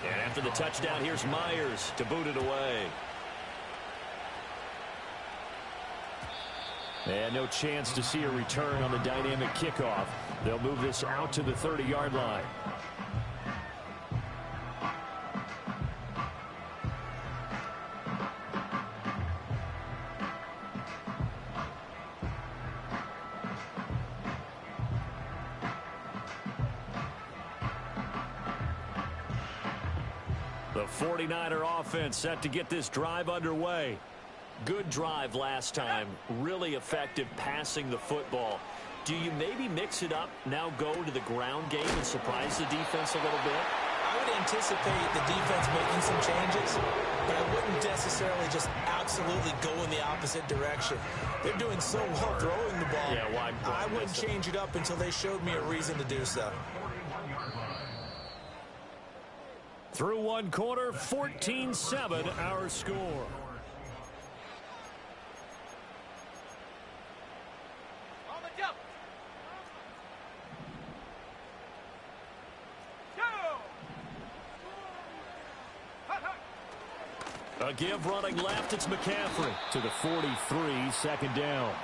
And after the touchdown, here's Myers to boot it away. And no chance to see a return on the dynamic kickoff. They'll move this out to the 30-yard line. The 49er offense set to get this drive underway. Good drive last time. Really effective passing the football. Do you maybe mix it up, now go to the ground game and surprise the defense a little bit? I would anticipate the defense making some changes, but I wouldn't necessarily just absolutely go in the opposite direction. They're doing so well throwing the ball. Yeah, why I wouldn't change it up until they showed me a reason to do so. Through one quarter, 14-7 our score. A give running left, it's McCaffrey to the 43, second down.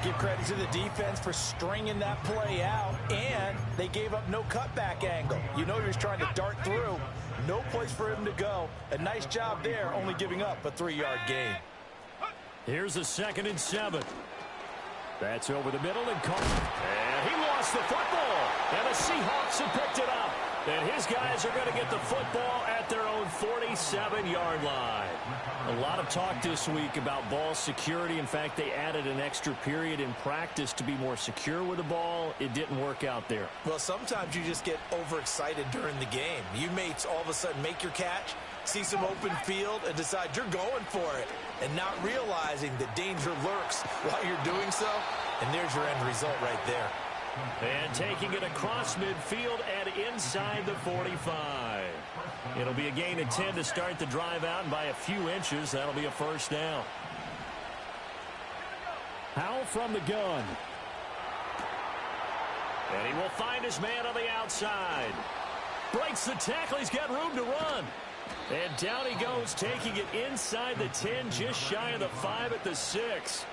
Give credit to the defense for stringing that play out, and they gave up no cutback angle. You know you're trying to dart through. No place for him to go. A nice job there, only giving up a 3-yard gain. Here's a 2nd and 7. That's over the middle and caught. And he lost the football. And the Seahawks have picked it up. And his guys are going to get the football at their own 47-yard line. A lot of talk this week about ball security. In fact, they added an extra period in practice to be more secure with the ball. It didn't work out there. Well, sometimes you just get overexcited during the game. You may all of a sudden make your catch, see some open field, and decide you're going for it, and not realizing the danger lurks while you're doing so. And there's your end result right there. And taking it across midfield and inside the 45. It'll be a gain of 10 to start the drive out, and by a few inches, that'll be a first down. Howell from the gun. And he will find his man on the outside. Breaks the tackle. He's got room to run. And down he goes, taking it inside the 10, just shy of the 5 at the 6.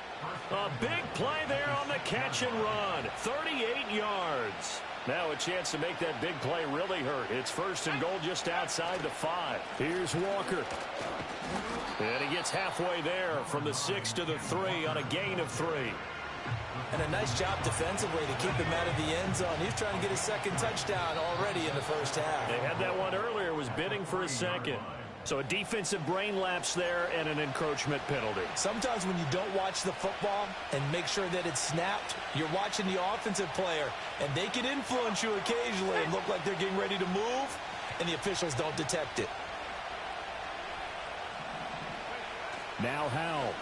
A big play there on the catch and run. 38 yards. Now a chance to make that big play really hurt. It's 1st and goal just outside the 5. Here's Walker. And he gets halfway there from the 6 to the 3 on a gain of 3. And a nice job defensively to keep him out of the end zone. He's trying to get his 2nd touchdown already in the first half. They had that one earlier, was bidding for a 2nd. So a defensive brain lapse there and an encroachment penalty. Sometimes when you don't watch the football and make sure that it's snapped, you're watching the offensive player, and they can influence you occasionally and look like they're getting ready to move, and the officials don't detect it. Now Howell.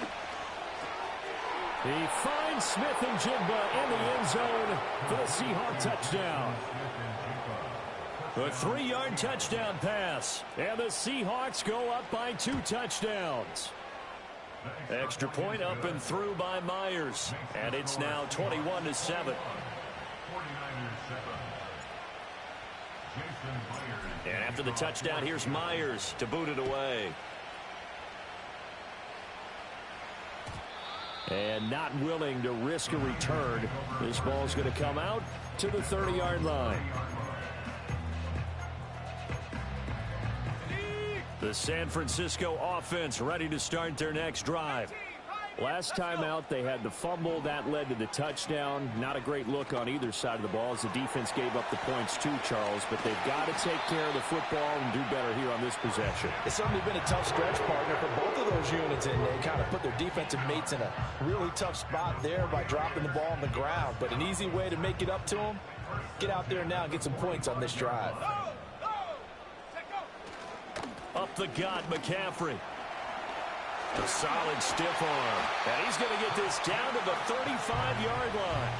He finds Smith and Jigba in the end zone for the Seahawks touchdown. A 3-yard touchdown pass, and the Seahawks go up by 2 touchdowns. Extra point up and through by Myers, and it's now 21-7. And after the touchdown, here's Myers to boot it away. And not willing to risk a return. This ball's going to come out to the 30-yard line. The San Francisco offense ready to start their next drive. Last time out, they had the fumble. That led to the touchdown. Not a great look on either side of the ball as the defense gave up the points too, Charles. But they've got to take care of the football and do better here on this possession. It's certainly been a tough stretch, partner, for both of those units. And they kind of put their defensive mates in a really tough spot there by dropping the ball on the ground. But an easy way to make it up to them, get out there now and get some points on this drive. Up the gut, McCaffrey. A solid stiff arm. And he's going to get this down to the 35-yard line.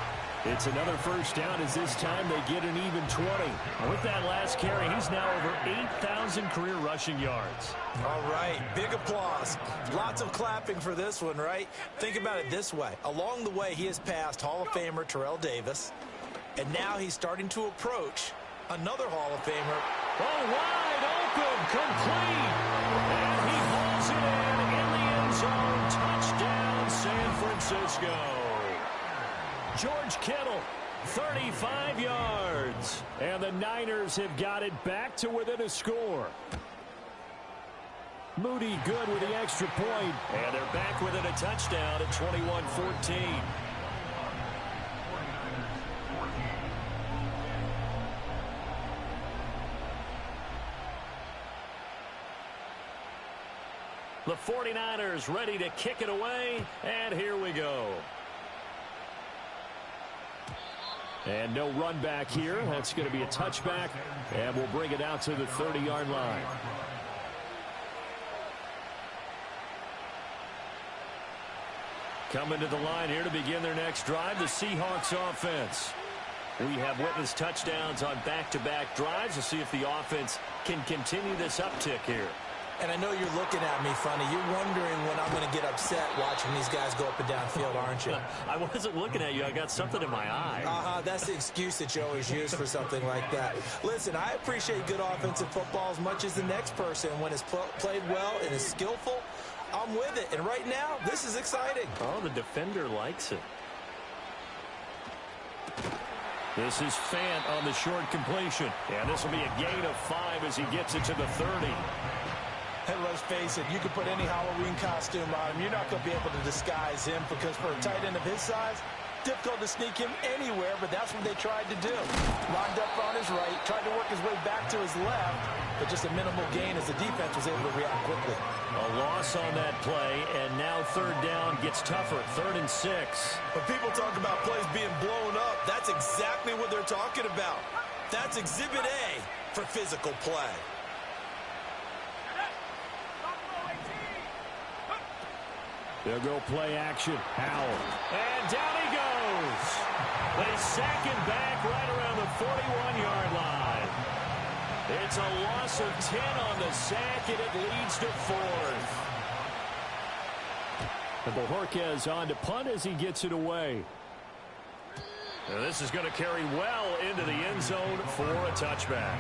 It's another first down as this time they get an even 20. With that last carry, he's now over 8,000 career rushing yards. All right, big applause. Lots of clapping for this one, right? Think about it this way. Along the way, he has passed Hall of Famer Terrell Davis, and now he's starting to approach Another Hall of Famer. Oh, wide open, complete. And he hauls it in the end zone. Touchdown, San Francisco. George Kittle, 35 yards. And the Niners have got it back to within a score. Moody good with the extra point. And they're back within a touchdown at 21-14. The 49ers ready to kick it away, and here we go. And no run back here. That's going to be a touchback, and we'll bring it out to the 30-yard line. Coming to the line here to begin their next drive, the Seahawks offense. We have witnessed touchdowns on back-to-back drives. We'll see if the offense can continue this uptick here. And I know you're looking at me funny. You're wondering when I'm going to get upset watching these guys go up and down field, aren't you? I wasn't looking at you. I got something in my eye. That's the excuse that you always use for something like that. Listen, I appreciate good offensive football as much as the next person. When it's played well and is skillful, I'm with it. And right now, this is exciting. Oh, the defender likes it. This is Fant on the short completion. And this will be a gain of 5 as he gets it to the 30. And let's face it, you can put any Halloween costume on him. You're not going to be able to disguise him because for a tight end of his size, difficult to sneak him anywhere, but that's what they tried to do. Lined up on his right, tried to work his way back to his left, but just a minimal gain as the defense was able to react quickly. A loss on that play, and now third down gets tougher, 3rd and 6. When people talk about plays being blown up, that's exactly what they're talking about. That's Exhibit A for physical play. They'll go play action. Howell. And down he goes. They sack him back right around the 41-yard line. It's a loss of 10 on the sack, and it leads to 4th. And Bojorquez on to punt as he gets it away. And this is going to carry well into the end zone for a touchback.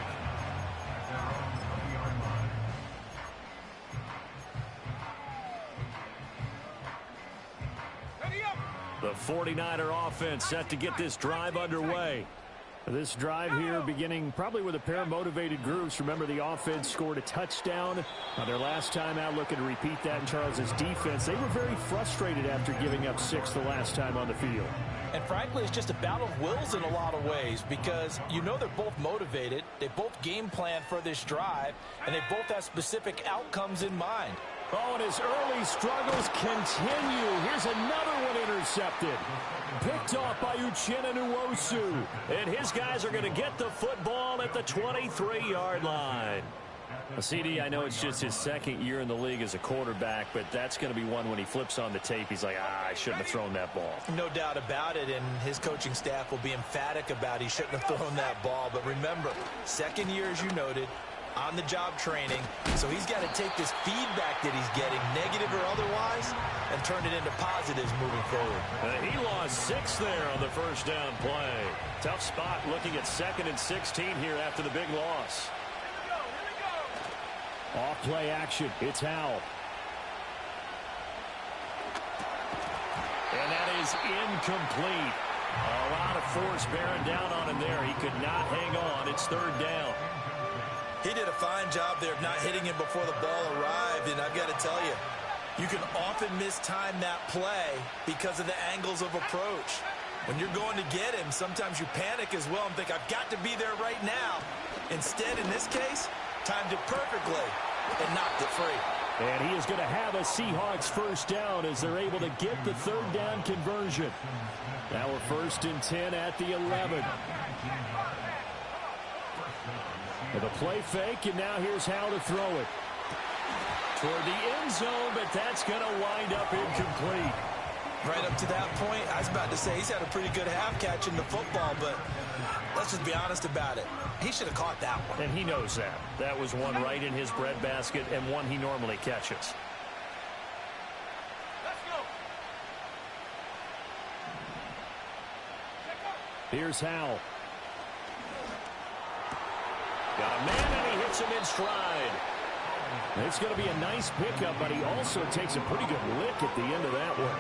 The 49er offense set to get this drive underway. This drive here beginning probably with a pair of motivated groups. Remember, the offense scored a touchdown on their last time out, looking to repeat that in Charles's defense. They were very frustrated after giving up 6 the last time on the field. And frankly, it's just a battle of wills in a lot of ways because you know they're both motivated. They both game plan for this drive, and they both have specific outcomes in mind. Oh, and his early struggles continue. Here's another one intercepted. Picked off by Uchenna Nwosu. And his guys are going to get the football at the 23-yard line. CD, I know it's just his second year in the league as a quarterback, but that's going to be one when he flips on the tape. He's like, I shouldn't have thrown that ball. No doubt about it, and his coaching staff will be emphatic about he shouldn't have thrown that ball. But remember, second year, as you noted, on-the-job training, so he's got to take this feedback that he's getting, negative or otherwise, and turn it into positives moving forward. He lost 6 there on the first down play. Tough spot looking at 2nd and 16 here after the big loss. Off play action. It's Howell. And that is incomplete. A lot of force bearing down on him there. He could not hang on. It's 3rd down. He did a fine job there of not hitting him before the ball arrived, and I've got to tell you, you can often mistime that play because of the angles of approach. When you're going to get him, sometimes you panic as well and think, I've got to be there right now. Instead, in this case, timed it perfectly and knocked it free. And he is going to have a Seahawks first down as they're able to get the 3rd down conversion. Now we're 1st and 10 at the 11. With a play fake, and now here's how to throw it. Toward the end zone, but that's going to wind up incomplete. Right up to that point, I was about to say he's had a pretty good half catching the football, but let's just be honest about it. He should have caught that one. And he knows that. That was one right in his breadbasket and one he normally catches. Let's go. Here's Howell. Got a man, and he hits him in stride. It's going to be a nice pickup, but he also takes a pretty good lick at the end of that one.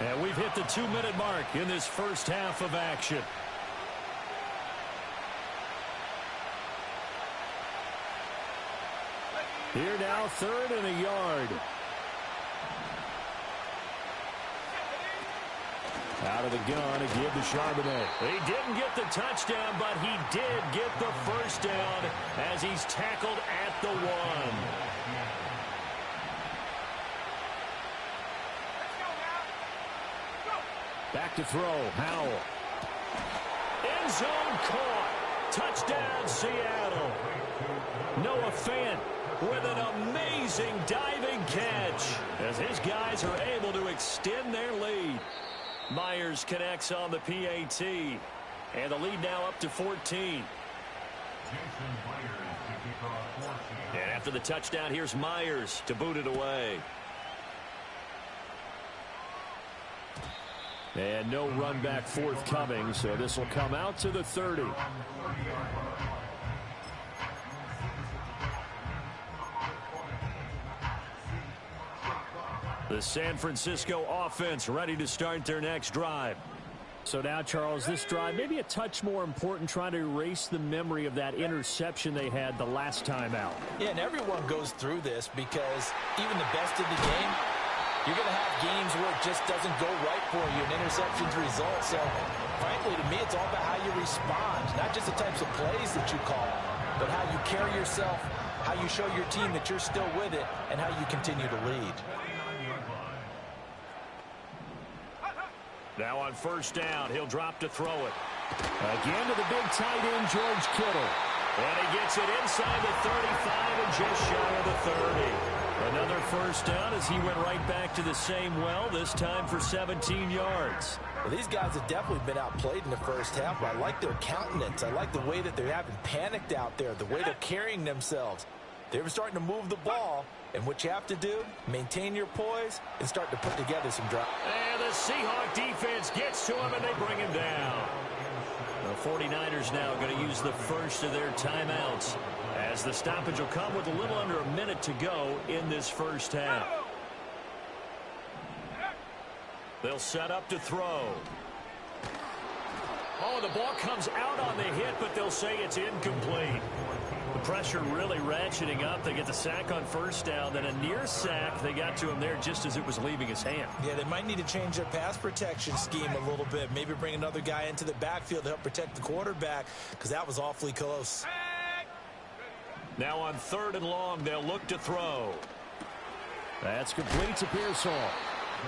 And we've hit the 2-minute mark in this first half of action. Here now, 3rd and a yard. Out of the gun, a give to Charbonnet. He didn't get the touchdown, but he did get the first down as he's tackled at the 1. Back to throw, Howell. End zone caught. Touchdown, Seattle. Noah Fant with an amazing diving catch as his guys are able to extend their lead. Myers connects on the PAT, and the lead now up to 14. And after the touchdown, here's Myers to boot it away. And no run back forthcoming, so this will come out to the 30. The San Francisco offense ready to start their next drive. So now, Charles, this drive maybe a touch more important, trying to erase the memory of that interception they had the last time out. Yeah, and everyone goes through this because even the best in the game, you're going to have games where it just doesn't go right for you, and interceptions result. So, frankly, to me, it's all about how you respond, not just the types of plays that you call, but how you carry yourself, how you show your team that you're still with it, and how you continue to lead. Now on first down, he'll drop to throw it. Again to the big tight end, George Kittle. And he gets it inside the 35 and just shy of the 30. Another first down as he went right back to the same well, this time for 17 yards. Well, these guys have definitely been outplayed in the first half, but I like their countenance. I like the way that they haven't panicked out there, the way they're carrying themselves. They're starting to move the ball, and what you have to do, maintain your poise and start to put together some drives. And the Seahawks defense gets to him, and they bring him down. The 49ers now going to use the first of their timeouts, as the stoppage will come with a little under a minute to go in this first half. They'll set up to throw. Oh, the ball comes out on the hit, but they'll say it's incomplete. The pressure really ratcheting up. They get the sack on first down, then a near sack. They got to him there just as it was leaving his hand. Yeah, they might need to change their pass protection scheme a little bit. Maybe bring another guy into the backfield to help protect the quarterback, because that was awfully close. Now on 3rd and long, they'll look to throw. That's complete to Pearsall.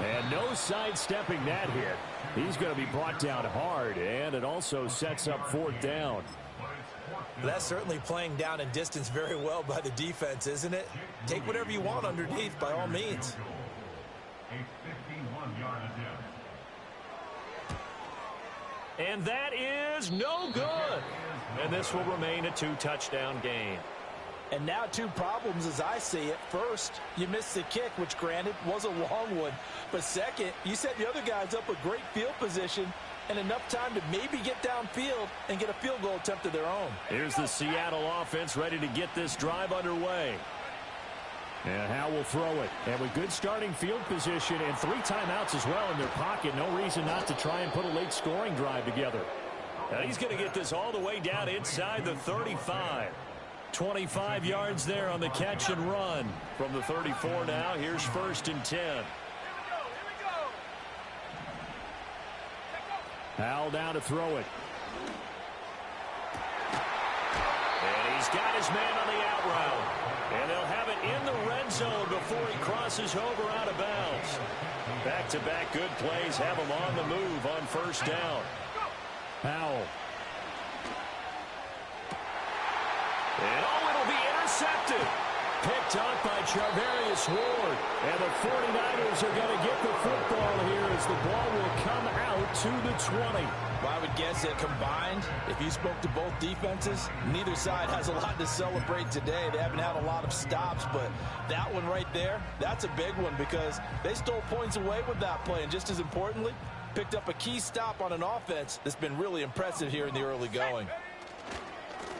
And no sidestepping that hit. He's going to be brought down hard, and it also sets up 4th down. That's certainly playing down in distance very well by the defense, isn't it? Take whatever you want underneath, by all means. And that is no good. And this will remain a 2-touchdown game. And now 2 problems as I see it. First, you missed the kick, which granted was a long one. But second, you set the other guys up with great field position and enough time to maybe get downfield and get a field goal attempt of their own. Here's the Seattle offense ready to get this drive underway. And Howell will throw it. And with good starting field position and 3 timeouts as well in their pocket, no reason not to try and put a late scoring drive together. Now he's going to get this all the way down inside the 35. 25 yards there on the catch and run. From the 34 now, here's 1st and 10. Howell down to throw it. And he's got his man on the out route. And they'll have it in the red zone before he crosses over out of bounds. Back-to-back good plays have him on the move on 1st down. Howell. And it'll be intercepted. Picked up by Charvarius Ward. And the 49ers are going to get the football here as the ball will come out to the 20. Well, I would guess that combined, if you spoke to both defenses, neither side has a lot to celebrate today. They haven't had a lot of stops, but that one right there, that's a big one because they stole points away with that play. And just as importantly, picked up a key stop on an offense that's been really impressive here in the early going.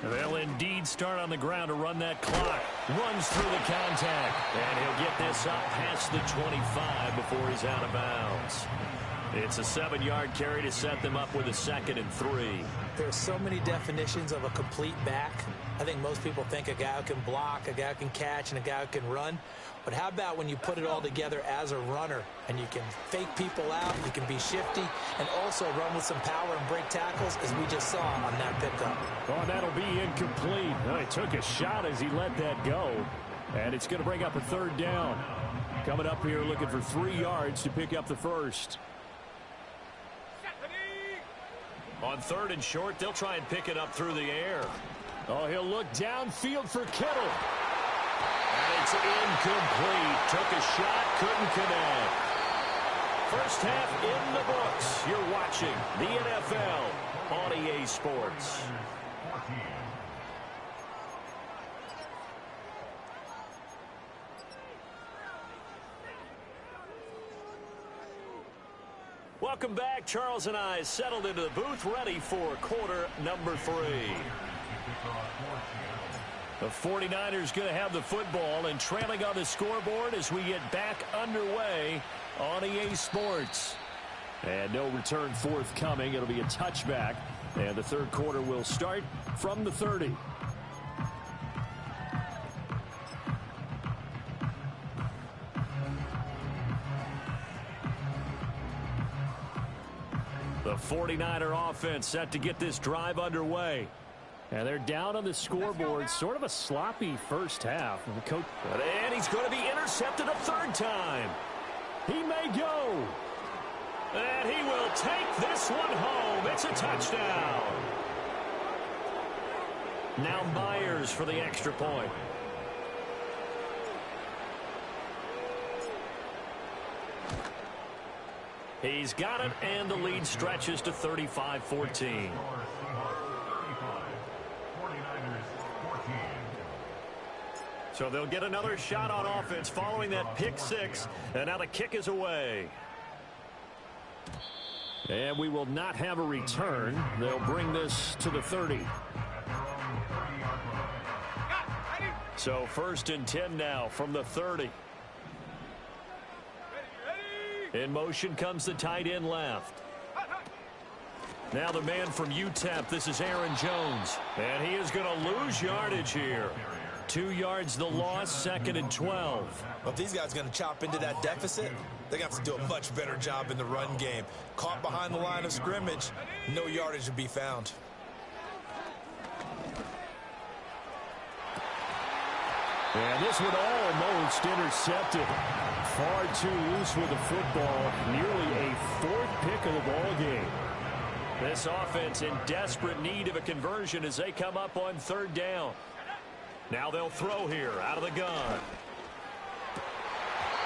They'll indeed start on the ground to run that clock. Runs through the contact. And he'll get this up past the 25 before he's out of bounds. It's a 7-yard carry to set them up with a 2nd and 3. There are so many definitions of a complete back. I think most people think a guy who can block, a guy who can catch, and a guy who can run. But how about when you put it all together as a runner, and you can fake people out, you can be shifty, and also run with some power and break tackles, as we just saw on that pickup. Oh, that'll be incomplete. Well, he took a shot as he let that go, and it's going to bring up a 3rd down. Coming up here looking for 3 yards to pick up the first. On 3rd and short, they'll try and pick it up through the air. Oh, he'll look downfield for Kittle. And it's incomplete. Took a shot, couldn't connect. First half in the books. You're watching the NFL on EA Sports. Welcome back. Charles and I settled into the booth, ready for quarter number 3. The 49ers going to have the football and trailing on the scoreboard as we get back underway on EA Sports. And no return forthcoming. It'll be a touchback. And the 3rd quarter will start from the 30. The 49er offense set to get this drive underway. And they're down on the scoreboard. Sort of a sloppy first half. And he's going to be intercepted a 3rd time. He may go. And he will take this one home. It's a touchdown. Now Myers for the extra point. He's got it, and the lead stretches to 35-14. So they'll get another shot on offense following that pick 6, and now the kick is away. And we will not have a return. They'll bring this to the 30. So 1st and 10 now from the 30. In motion comes the tight end left. Now the man from UTEP, this is Aaron Jones. And he is going to lose yardage here. 2 yards the loss, 2nd and 12. Well, if these guys are going to chop into that deficit, they're going to have to do a much better job in the run game. Caught behind the line of scrimmage, no yardage to be found. And this one almost intercepted. Far too loose with the football. Nearly a 4th pick of the ball game. This offense in desperate need of a conversion as they come up on 3rd down. Now they'll throw here out of the gun.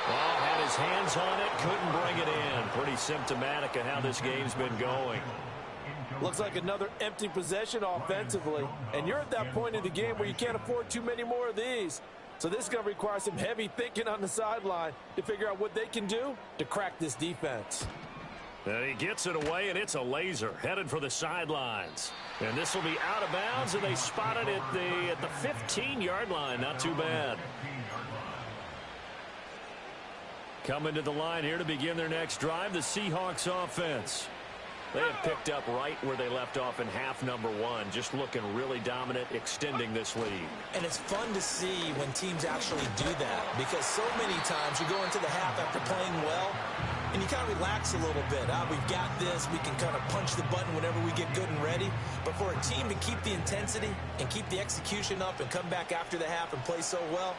Well, had his hands on it, couldn't bring it in. Pretty symptomatic of how this game's been going. Looks like another empty possession offensively. And you're at that point in the game where you can't afford too many more of these. So this is going to require some heavy thinking on the sideline to figure out what they can do to crack this defense. And he gets it away, and it's a laser headed for the sidelines. And this will be out of bounds, and they spot it at the 15-yard line. Not too bad. Coming to the line here to begin their next drive, the Seahawks offense. They have picked up right where they left off in half number 1, just looking really dominant, extending this lead. And it's fun to see when teams actually do that, because so many times you go into the half after playing well, and you kind of relax a little bit. We've got this. We can kind of punch the button whenever we get good and ready. But for a team to keep the intensity and keep the execution up and come back after the half and play so well,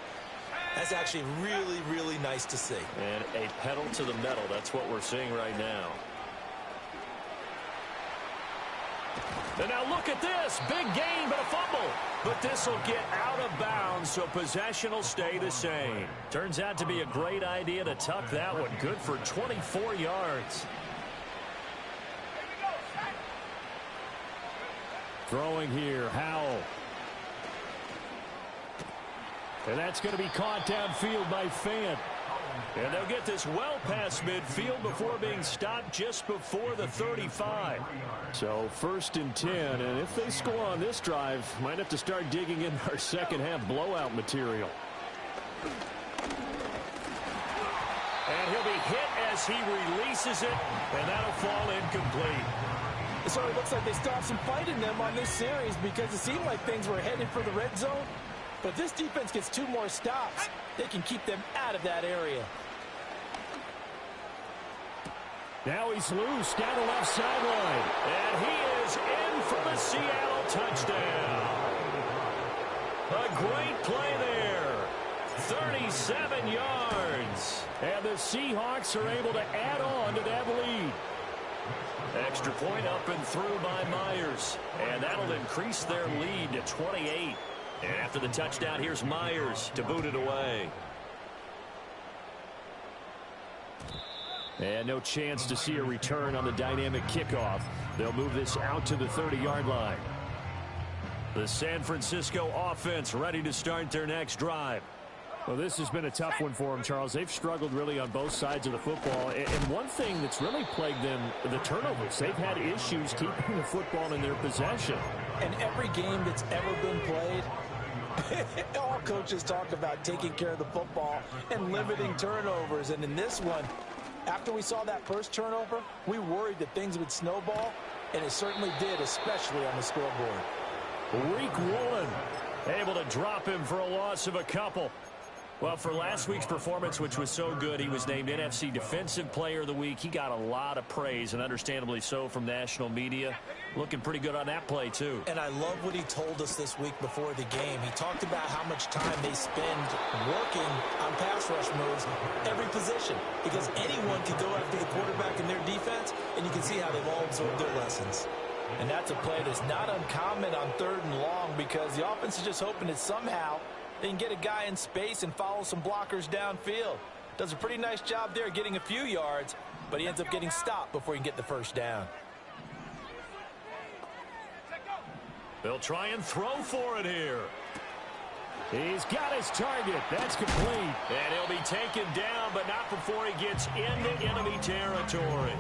that's actually really, really nice to see. And a pedal to the metal. That's what we're seeing right now. And now look at this. Big gain, but a fumble. But this will get out of bounds, so possession will stay the same. Turns out to be a great idea to tuck that one. Good for 24 yards. Throwing here, Howell. And that's going to be caught downfield by Fant. And they'll get this well past midfield before being stopped just before the 35. So 1st and 10, and if they score on this drive, might have to start digging in our second half blowout material. And he'll be hit as he releases it, and that'll fall incomplete. It sort of looks like they still have some fight in them on this series because it seemed like things were headed for the red zone. But this defense gets 2 more stops. They can keep them out of that area. Now he's loose down the left sideline. And he is in for the Seattle touchdown. A great play there. 37 yards. And the Seahawks are able to add on to that lead. Extra point up and through by Myers. And that'll increase their lead to 28. And after the touchdown, here's Myers to boot it away. And no chance to see a return on the dynamic kickoff. They'll move this out to the 30-yard line. The San Francisco offense ready to start their next drive. Well, this has been a tough one for them, Charles. They've struggled really on both sides of the football. And one thing that's really plagued them, the turnovers. They've had issues keeping the football in their possession. And every game that's ever been played, all coaches talk about taking care of the football and limiting turnovers. And in this one, after we saw that first turnover, we worried that things would snowball, and it certainly did, especially on the scoreboard. Reek Woolen able to drop him for a loss of a couple. Well, for last week's performance, which was so good, he was named NFC Defensive Player of the Week. He got a lot of praise, and understandably so, from national media. Looking pretty good on that play, too. And I love what he told us this week before the game. He talked about how much time they spend working on pass rush moves, every position, because anyone can go after the quarterback in their defense, and you can see how they've all absorbed their lessons. And that's a play that's not uncommon on 3rd and long, because the offense is just hoping that somehow they can get a guy in space and follow some blockers downfield. Does a pretty nice job there getting a few yards, but he ends up getting stopped before he can get the first down. They'll try and throw for it here. He's got his target. That's complete. And he'll be taken down, but not before he gets into enemy territory.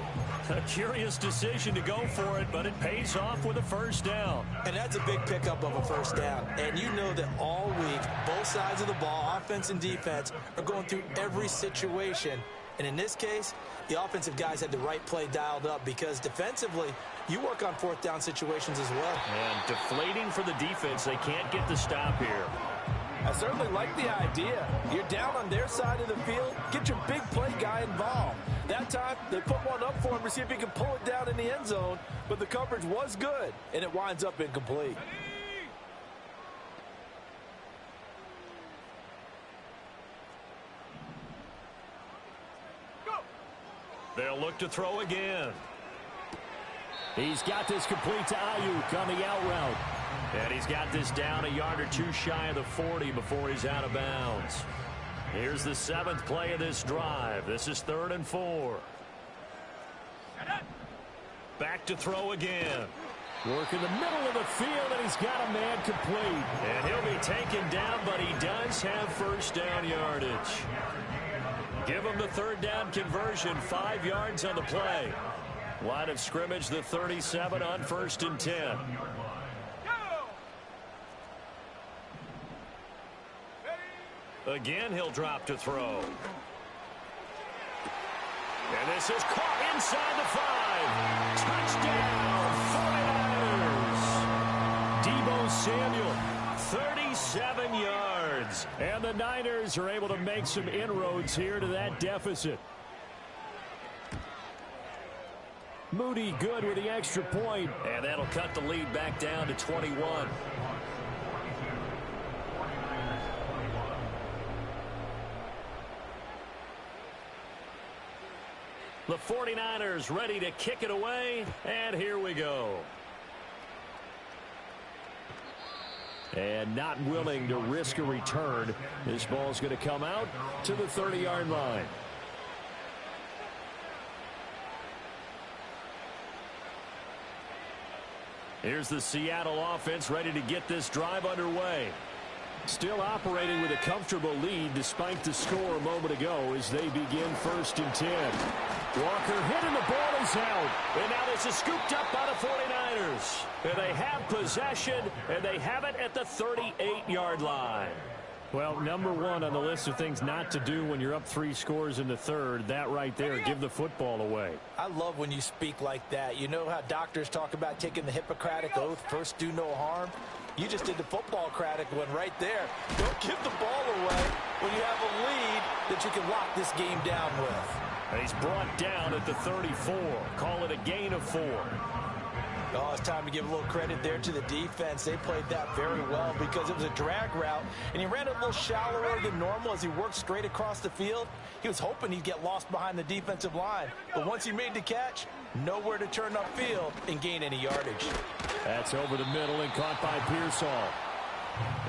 A curious decision to go for it, but it pays off with a first down. And that's a big pickup of a first down. And you know that all week, both sides of the ball, offense and defense, are going through every situation. And in this case, the offensive guys had the right play dialed up, because defensively, you work on 4th down situations as well. And deflating for the defense. They can't get the stop here. I certainly like the idea. You're down on their side of the field. Get your big play guy involved. That time, they put one up for him to see if he can pull it down in the end zone. But the coverage was good, and it winds up incomplete. They'll look to throw again. He's got this complete to Ayuk on the out route. And he's got this down a yard or two shy of the 40 before he's out of bounds. Here's the 7th play of this drive. This is 3rd and 4. Back to throw again. Work in the middle of the field, and he's got a man complete. And he'll be taken down, but he does have first down yardage. Give him the 3rd down conversion, 5 yards on the play. Line of scrimmage, the 37 on 1st and 10. Again, he'll drop to throw. And this is caught inside the 5. Touchdown, 49ers. Deebo Samuel, 37 yards. And the Niners are able to make some inroads here to that deficit. Moody good with the extra point. And that'll cut the lead back down to 21. The 49ers ready to kick it away, and here we go. And not willing to risk a return. This ball's going to come out to the 30-yard line. Here's the Seattle offense ready to get this drive underway. Still operating with a comfortable lead despite the score a moment ago as they begin 1st and 10. Walker hit and the ball is out. And now this is scooped up by the 49ers. And they have possession, and they have it at the 38-yard line. Well, number one on the list of things not to do when you're up 3 scores in the third, that right there, give the football away. I love when you speak like that. You know how doctors talk about taking the Hippocratic Oath, first do no harm? You just did the football-cratic one right there. Don't give the ball away when you have a lead that you can lock this game down with. And he's brought down at the 34. Call it a gain of 4. Oh, it's time to give a little credit there to the defense. They played that very well because it was a drag route, and he ran it a little shallower than normal as he worked straight across the field. He was hoping he'd get lost behind the defensive line, but once he made the catch, nowhere to turn upfield and gain any yardage. That's over the middle and caught by Pearsall.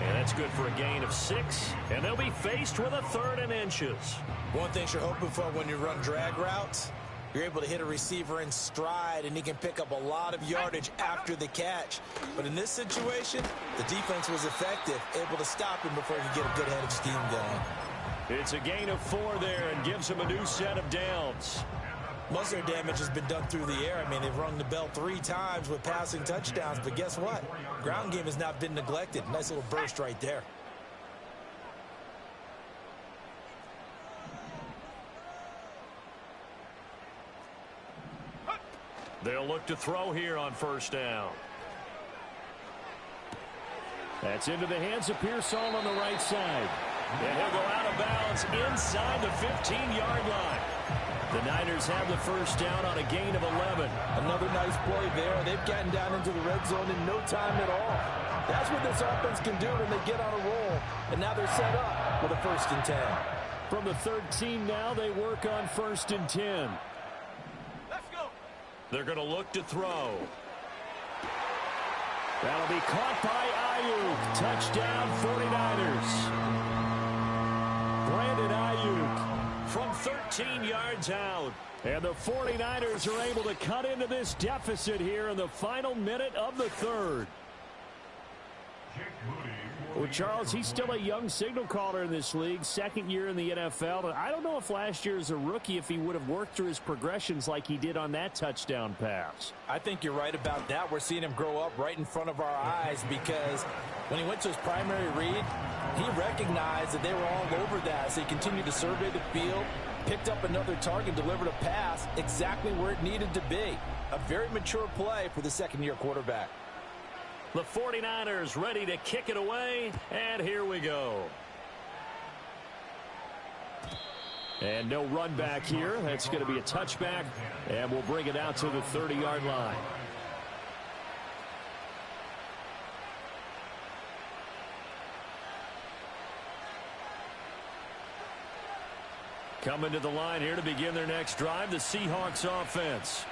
And that's good for a gain of 6, and they'll be faced with a 3rd and inches. One thing you're hoping for when you run drag routes, you're able to hit a receiver in stride, and he can pick up a lot of yardage after the catch. But in this situation, the defense was effective, able to stop him before he could get a good head of steam going. It's a gain of 4 there and gives him a new set of downs. Most of their damage has been done through the air. I mean, they've rung the bell 3 times with passing touchdowns, but guess what? Ground game has not been neglected. Nice little burst right there. They'll look to throw here on 1st down. That's into the hands of Pearsall on the right side. And he'll go out of bounds inside the 15-yard line. The Niners have the 1st down on a gain of 11. Another nice play there. They've gotten down into the red zone in no time at all. That's what this offense can do when they get on a roll. And now they're set up with a 1st and 10. From the 13 now, they work on 1st and 10. They're going to look to throw. That'll be caught by Ayuk. Touchdown 49ers. Brandon Ayuk from 13 yards out. And the 49ers are able to cut into this deficit here in the final minute of the 3rd. Well, Charles, he's still a young signal caller in this league, 2nd year in the NFL. And I don't know if last year as a rookie, if he would have worked through his progressions like he did on that touchdown pass. I think you're right about that. We're seeing him grow up right in front of our eyes because when he went to his primary read, he recognized that they were all over that. So he continued to survey the field, picked up another target, delivered a pass exactly where it needed to be. A very mature play for the 2nd-year quarterback. The 49ers ready to kick it away, and here we go. And no run back here. That's going to be a touchback, and we'll bring it out to the 30-yard line. Coming to the line here to begin their next drive, the Seahawks offense.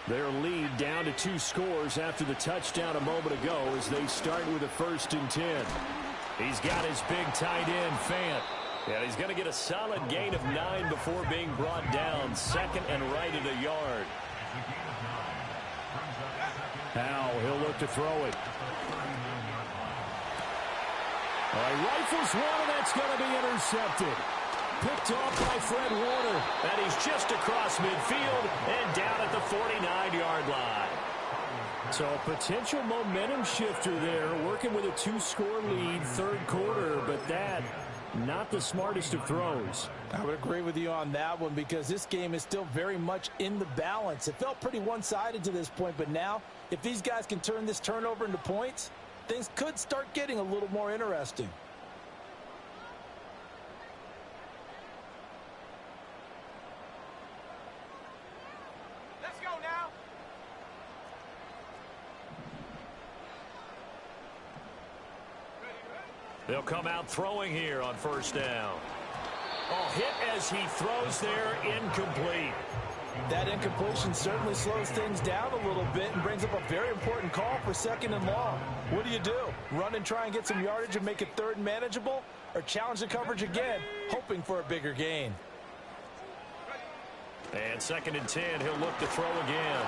Their lead down to 2 scores after the touchdown a moment ago as they start with a 1st and 10. He's got his big tight end, Fant. And he's going to get a solid gain of 9 before being brought down. 2nd and right at a yard. Now he'll look to throw it. All right, rifles one, and that's going to be intercepted. Picked off by Fred Warner. And he's just across midfield and down at the 49-yard line. So a potential momentum shifter there, working with a 2-score lead, 3rd quarter, but that, not the smartest of throws. I would agree with you on that one because this game is still very much in the balance. It felt pretty one-sided to this point, but now, if these guys can turn this turnover into points, things could start getting a little more interesting. They'll come out throwing here on 1st down. Oh, hit as he throws there, incomplete. That incompletion certainly slows things down a little bit and brings up a very important call for 2nd and long. What do? Run and try and get some yardage and make it 3rd and manageable? Or challenge the coverage again, hoping for a bigger gain? And 2nd and 10, he'll look to throw again.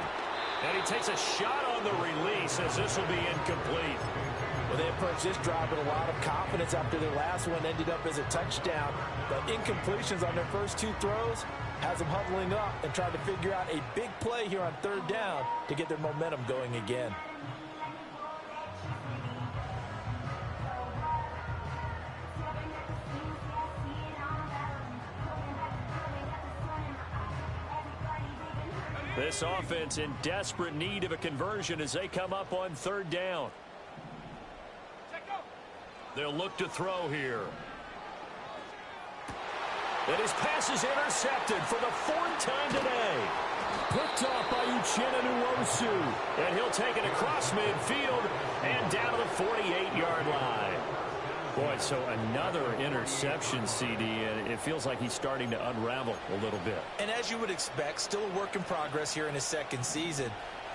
And he takes a shot on the release as this will be incomplete. Well, they approached this drive with a lot of confidence after their last one ended up as a touchdown. But incompletions on their first two throws has them huddling up and trying to figure out a big play here on third down to get their momentum going again. This offense in desperate need of a conversion as they come up on third down. They'll look to throw here. And his pass is intercepted for the fourth time today. Picked off by Uchenna Nwosu. And he'll take it across midfield and down to the 48-yard line. Boy, so another interception, CD, and it feels like he's starting to unravel a little bit. And as you would expect, still a work in progress here in his second season.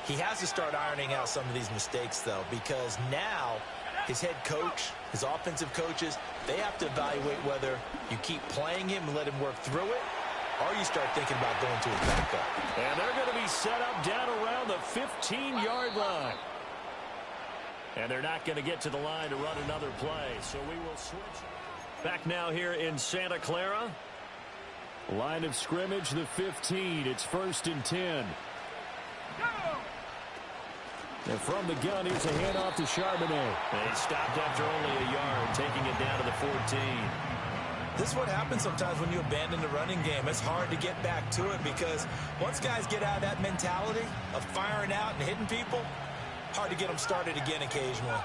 He has to start ironing out some of these mistakes, though, because now his head coach, his offensive coaches, they have to evaluate whether you keep playing him and let him work through it, or you start thinking about going to his backup. And they're going to be set up down around the 15-yard line. And they're not going to get to the line to run another play, so we will switch. Back now here in Santa Clara. Line of scrimmage, the 15. It's 1st and 10. And from the gun, here's a handoff to Charbonnet. And he stopped after only a yard, taking it down to the 14. This is what happens sometimes when you abandon the running game. It's hard to get back to it because once guys get out of that mentality of firing out and hitting people, hard to get them started again occasionally.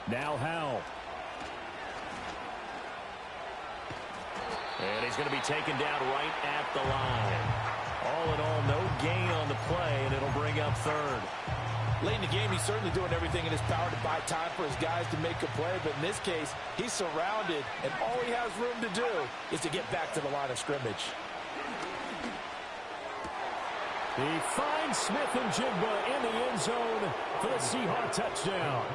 Now Howell. And he's going to be taken down right at the line. All in all, no gain on the play, and it'll bring up third. Late in the game, he's certainly doing everything in his power to buy time for his guys to make a play, but in this case, he's surrounded, and all he has room to do is to get back to the line of scrimmage. He finds Smith and Jigba in the end zone for the Seahawks touchdown.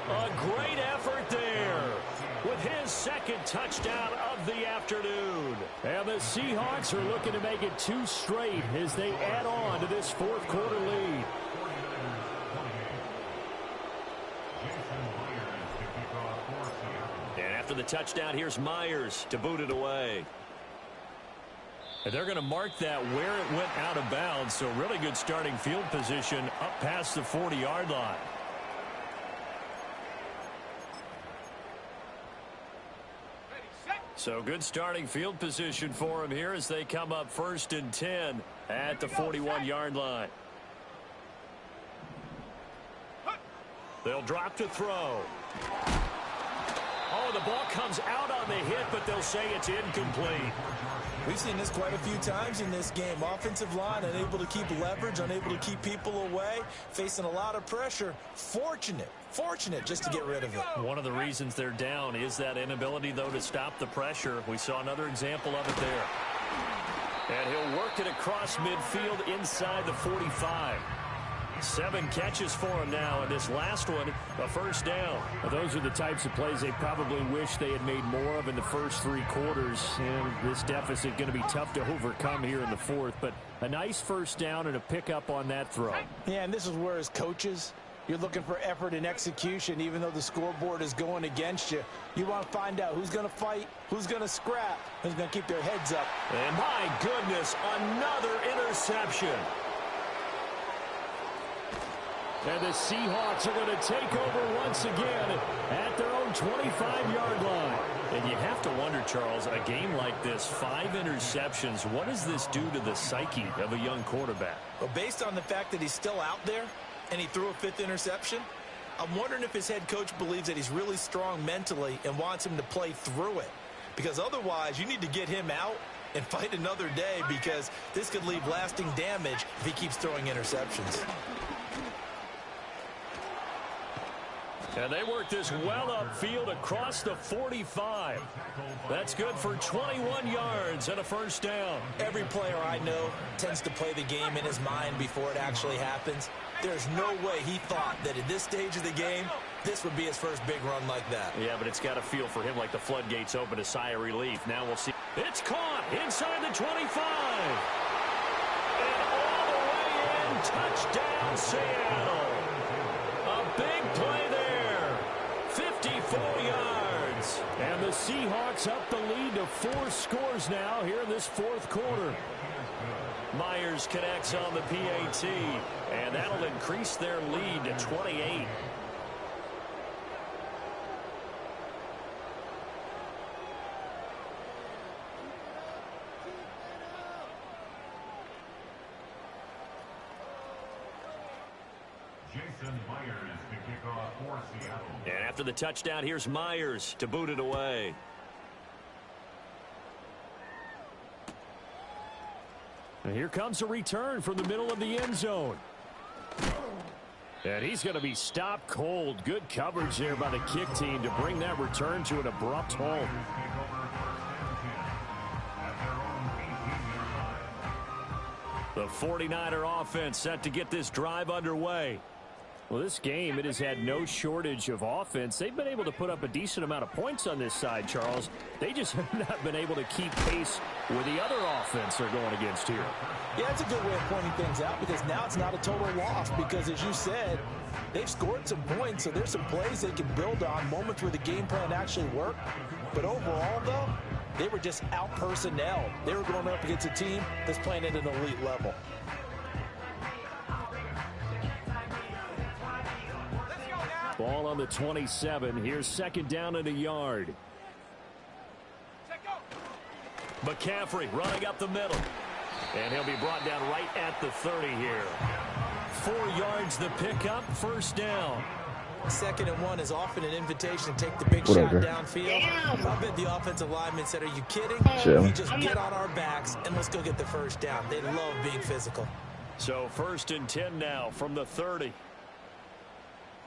A great effort there with his second touchdown of the afternoon. And the Seahawks are looking to make it 2 straight as they add on to this fourth quarter lead. And after the touchdown, here's Myers to boot it away. And they're going to mark that where it went out of bounds, so really good starting field position up past the 40-yard line. So good starting field position for him here as they come up 1st and 10 at the 41-yard line. They'll drop to throw. Oh, the ball comes out on the hit, but they'll say it's incomplete. We've seen this quite a few times in this game. Offensive line unable to keep leverage, unable to keep people away, facing a lot of pressure. Fortunate just to get rid of it. One of the reasons they're down is that inability, though, to stop the pressure. We saw another example of it there. And he'll work it across midfield inside the 45. 7 catches for him now, and this last one, a first down. Well, those are the types of plays they probably wish they had made more of in the first 3 quarters, and this deficit going to be tough to overcome here in the fourth, but a nice first down and a pickup on that throw. Yeah, and this is where as coaches, you're looking for effort and execution, even though the scoreboard is going against you. You want to find out who's going to fight, who's going to scrap, who's going to keep their heads up. And my goodness, another interception. And the Seahawks are going to take over once again at their own 25-yard line. And you have to wonder, Charles, a game like this, 5 interceptions, what does this do to the psyche of a young quarterback? Well, based on the fact that he's still out there and he threw a 5th interception, I'm wondering if his head coach believes that he's really strong mentally and wants him to play through it. Because otherwise, you need to get him out and fight another day, because this could leave lasting damage if he keeps throwing interceptions. And they work this well upfield across the 45. That's good for 21 yards and a first down. Every player I know tends to play the game in his mind before it actually happens. There's no way he thought that at this stage of the game, this would be his first big run like that. Yeah, but it's got to feel for him like the floodgates open, a sigh of relief. Now we'll see. It's caught inside the 25. Seattle. A big play there. 54 yards. And the Seahawks up the lead to 4 scores now here in this fourth quarter. Myers connects on the PAT, and that'll increase their lead to 28. And after the touchdown, here's Myers to boot it away. And here comes a return from the middle of the end zone. And he's going to be stopped cold. Good coverage there by the kick team to bring that return to an abrupt halt. The 49er offense set to get this drive underway. Well, this game, it has had no shortage of offense. They've been able to put up a decent amount of points on this side, Charles. They just have not been able to keep pace with the other offense they're going against here. Yeah, that's a good way of pointing things out because now it's not a total loss because, as you said, they've scored some points, so there's some plays they can build on, moments where the game plan actually worked. But overall, though, they were just out-personnel. They were going up against a team that's playing at an elite level. Ball on the 27. Here's second down and a yard. McCaffrey running up the middle. And he'll be brought down right at the 30 here. 4 yards the pickup, first down. 2nd and 1 is often an invitation to take the big shot downfield. I bet the offensive lineman said, are you kidding? We just get on our backs and let's go get the first down. They love being physical. So 1st and 10 now from the 30.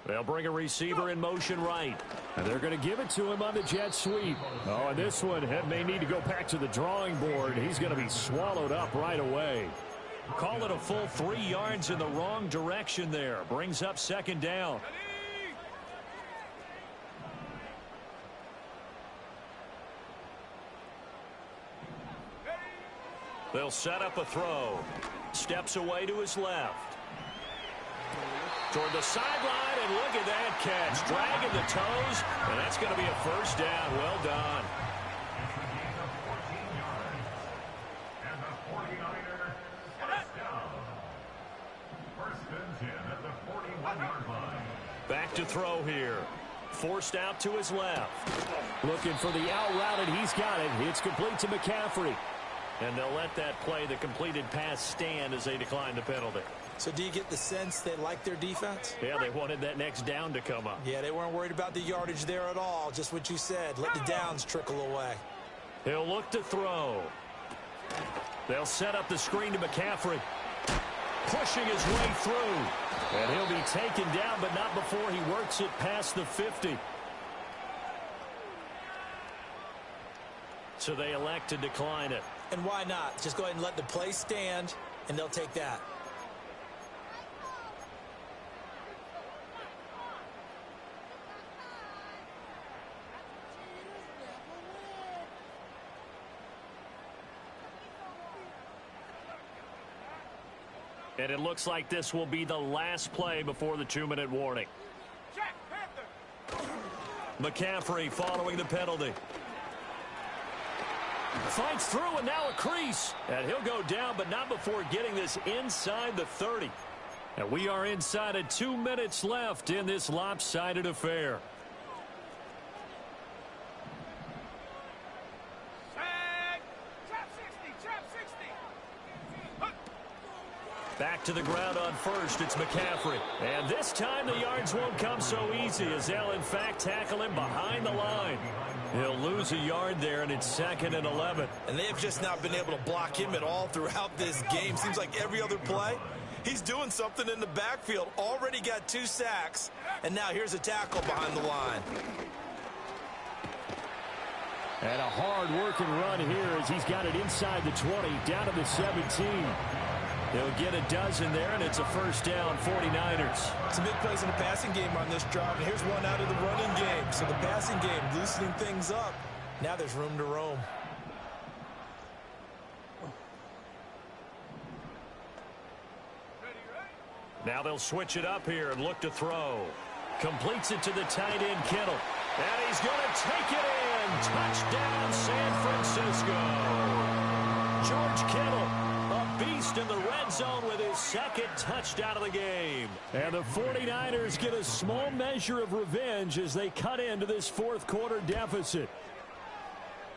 They'll bring a receiver in motion right. And they're going to give it to him on the jet sweep. Oh, and this one may need to go back to the drawing board. He's going to be swallowed up right away. Call it a full 3 yards in the wrong direction there. Brings up second down. They'll set up a throw. Steps away to his left. Toward the sideline, and look at that catch. Dragging the toes, and that's going to be a first down. Well done. Back to throw here. Forced out to his left. Looking for the out route, and he's got it. It's complete to McCaffrey. And they'll let that play, the completed pass, stand as they decline the penalty. So do you get the sense they like their defense? Yeah, they wanted that next down to come up. Yeah, they weren't worried about the yardage there at all. Just what you said. Let the downs trickle away. He'll look to throw. They'll set up the screen to McCaffrey. Pushing his way through. And he'll be taken down, but not before he works it past the 50. So they elect to decline it. And why not? Just go ahead and let the play stand, and they'll take that. And it looks like this will be the last play before the 2-minute warning. McCaffrey following the penalty. Fights through, and now a crease. And he'll go down, but not before getting this inside the 30. And we are inside of 2 minutes left in this lopsided affair. Back to the ground on first. It's McCaffrey. And this time the yards won't come so easy as they'll, in fact, tackle him behind the line. He'll lose a yard there, and it's 2nd and 11. And they have just not been able to block him at all throughout this game. Seems like every other play, he's doing something in the backfield. Already got 2 sacks, and now here's a tackle behind the line. And a hard-working run here as he's got it inside the 20, down to the 17. They'll get a dozen there, and it's a first down, 49ers. Some big plays in the passing game on this drive, and here's one out of the running game. So the passing game loosening things up. Now there's room to roam. Now they'll switch it up here and look to throw. Completes it to the tight end, Kittle. And he's going to take it in. Touchdown, San Francisco. George Kittle, a beast in the red zone with his second touchdown of the game. And the 49ers get a small measure of revenge as they cut into this fourth quarter deficit.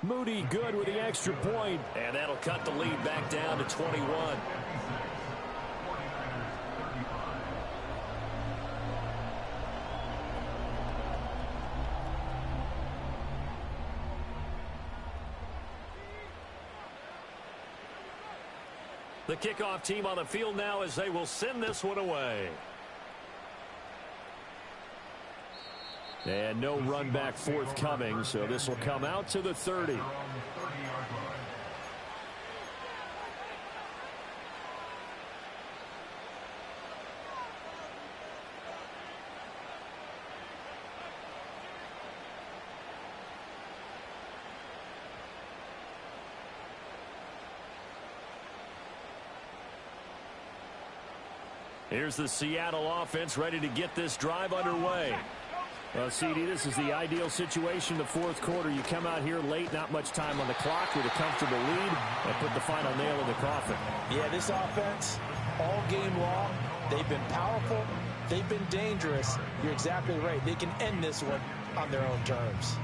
Moody good with the extra point. And that'll cut the lead back down to 21. The kickoff team on the field now as they will send this one away. And no run back forthcoming, so this will come out to the 30. Here's the Seattle offense ready to get this drive underway. Well, CD, this is the ideal situation in the fourth quarter. You come out here late, not much time on the clock with a comfortable lead, and put the final nail in the coffin. Yeah, this offense, all game long, they've been powerful, they've been dangerous. You're exactly right. They can end this one on their own terms.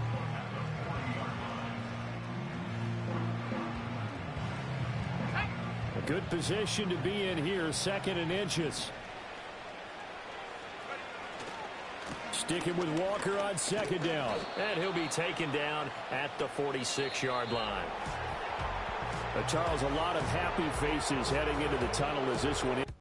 A good position to be in here, 2nd and inches. Sticking with Walker on 2nd down. And he'll be taken down at the 46-yard line. Charles, a lot of happy faces heading into the tunnel as this one